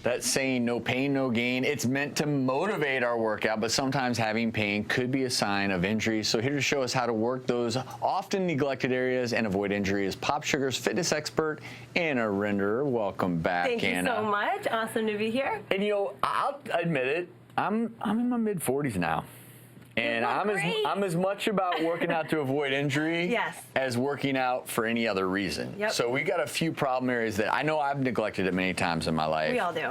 That saying, no pain, no gain, it's meant to motivate our workout, but sometimes having pain could be a sign of injury. So here to show us how to work those often neglected areas and avoid injury is PopSugar's fitness expert, Anna Renderer. Welcome back, Thank Anna. Thank you so much. Awesome to be here. And you know, I'll admit it, I'm in my mid-40s now. And I'm as much about working out to avoid injury as working out for any other reason. Yep. So we got a few problem areas that I know I've neglected it many times in my life. We all do.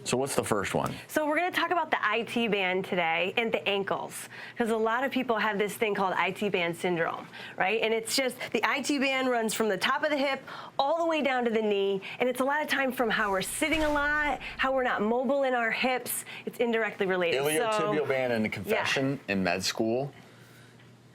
So what's the first one? So we're going to talk about the IT band today and the ankles, because a lot of people have this thing called IT band syndrome, right? And it's just the IT band runs from the top of the hip all the way down to the knee, and it's a lot of time from how we're sitting a lot, how we're not mobile in our hips. It's indirectly related. Iliotibial band in the confession in med school.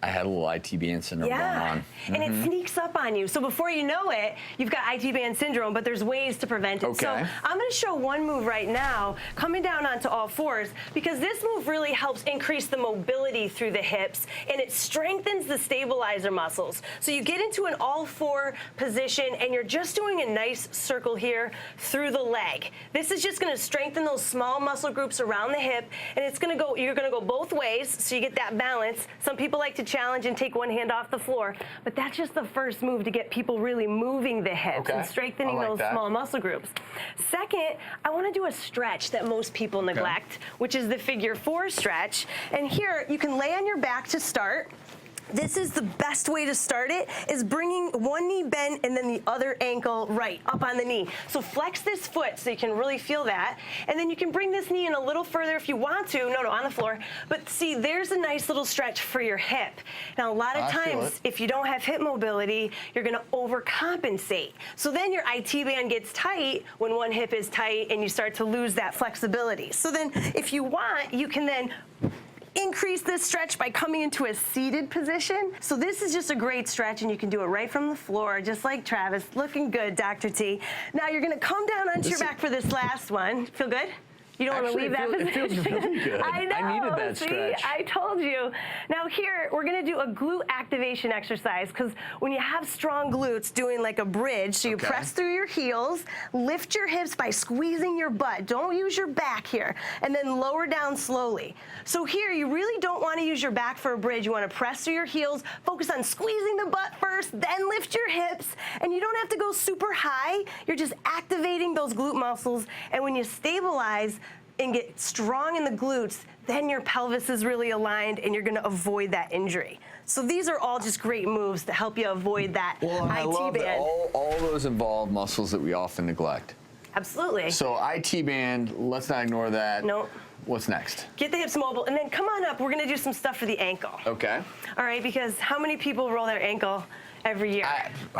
I had a little IT band syndrome going on. And it sneaks up on you. So before you know it, you've got IT band syndrome, but there's ways to prevent it. Okay. So I'm going to show one move right now, coming down onto all fours, because this move really helps increase the mobility through the hips, and it strengthens the stabilizer muscles. So you get into an all-four position, and you're just doing a nice circle here through the leg. This is just going to strengthen those small muscle groups around the hip, and it's going to go. You're going to go both ways, so you get that balance. Some people like to challenge and take one hand off the floor, but that's just the first move to get people really moving the hips and strengthening those small muscle groups. Second, I want to do a stretch that most people neglect, which is the figure 4 stretch. And here, you can lay on your back to start. This is the best way to start it, is bringing one knee bent and then the other ankle right up on the knee. So flex this foot so you can really feel that. And then you can bring this knee in a little further if you want to. No, on the floor. But see, there's a nice little stretch for your hip. Now, a lot of times, if you don't have hip mobility, you're going to overcompensate. So then your IT band gets tight when one hip is tight and you start to lose that flexibility. So then if you want, you can then increase this stretch by coming into a seated position. So this is just a great stretch, and you can do it right from the floor, just like Travis. Looking good, Dr. T. Now you're going to come down onto your back for this last one. Feel good? You don't want to leave that position. It feels really good. I know. I needed that stretch. I told you. Now here, we're going to do a glute activation exercise, because when you have strong glutes, doing like a bridge, so you press through your heels, lift your hips by squeezing your butt. Don't use your back here. And then lower down slowly. So here, you really don't want to use your back for a bridge. You want to press through your heels, focus on squeezing the butt first, then lift your hips. And you don't have to go super high. You're just activating those glute muscles. And when you stabilize and get strong in the glutes, then your pelvis is really aligned and you're going to avoid that injury. So these are all just great moves to help you avoid that IT band. I love that all those involve muscles that we often neglect. Absolutely. So IT band, let's not ignore that. Nope. What's next? Get the hips mobile, and then come on up. We're going to do some stuff for the ankle. Okay. All right, because how many people roll their ankle every year?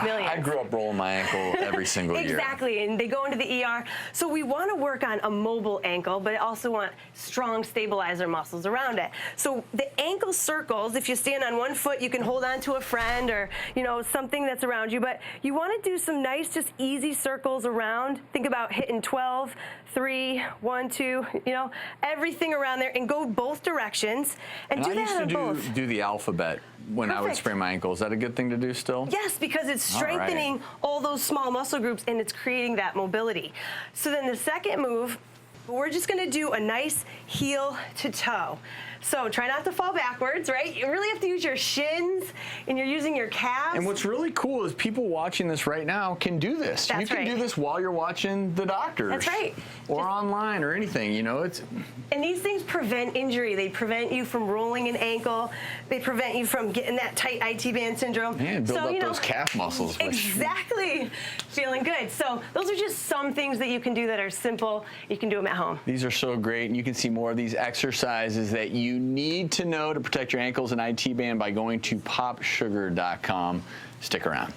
Millions. I grew up rolling my ankle every single year. Exactly, and they go into the ER. So we want to work on a mobile ankle, but also want strong stabilizer muscles around it. So the ankle circles, if you stand on one foot, you can hold on to a friend or, you know, something that's around you, but you want to do some nice, just easy circles around. Think about hitting 12, 3, 1, 2, you know, everything around there, and go both directions, and do that on both. I used to do the alphabet when I would sprain my ankle. Is that a good thing to do still? Yes, because it's strengthening all those small muscle groups, and it's creating that mobility. So then the second move, we're just going to do a nice heel to toe. So try not to fall backwards, right? You really have to use your shins, and you're using your calves. And what's really cool is people watching this right now can do this. That's you can do this while you're watching the doctors. That's right. Or online or anything, you know. And these things prevent injury. They prevent you from rolling an ankle. They prevent you from getting that tight IT band syndrome. Yeah, build up those calf muscles. Exactly. Feeling good. So those are just some things that you can do that are simple. You can do them at home. These are so great, and you can see more of these exercises that you need to know to protect your ankles and IT band by going to PopSugar.com. Stick around.